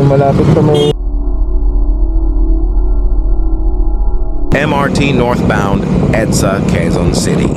malapit sa may MRT northbound, EDSA, Quezon City.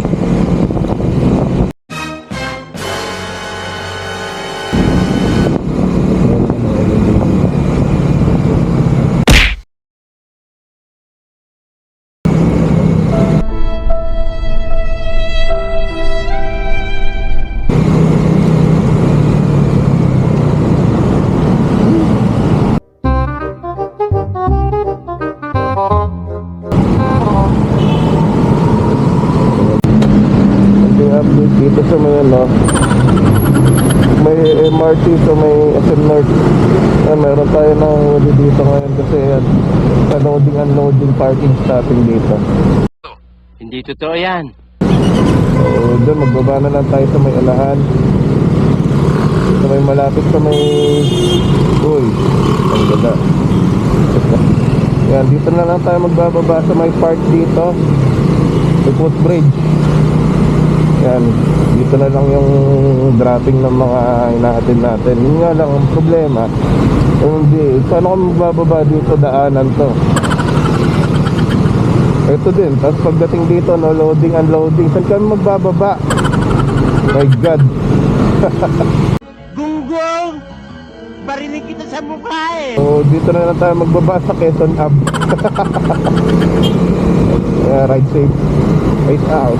update dito sa may may MRT sa may SM North. Meron tayo ng huli dito ngayon kasi loading unloading parking stopping dito. Hindi totoo yan. So doon magbaba na lang tayo sa may alahan, sa may malapit sa may ang ganda. Yan, dito na lang tayo magbababa sa may park dito, the footbridge. Yan, dito na lang yung dropping ng mga inaatid natin. Yun nga lang ang problema, hindi, saan ako magbababa dito, daanan to. Ito din, tapos pagdating dito, no, loading, unloading, saan kami magbababa? My God. Gunggong! Barinig kita sa mukha eh! So, dito na lang tayo magbaba sa Quezon Ave. Ride safe. Peace out.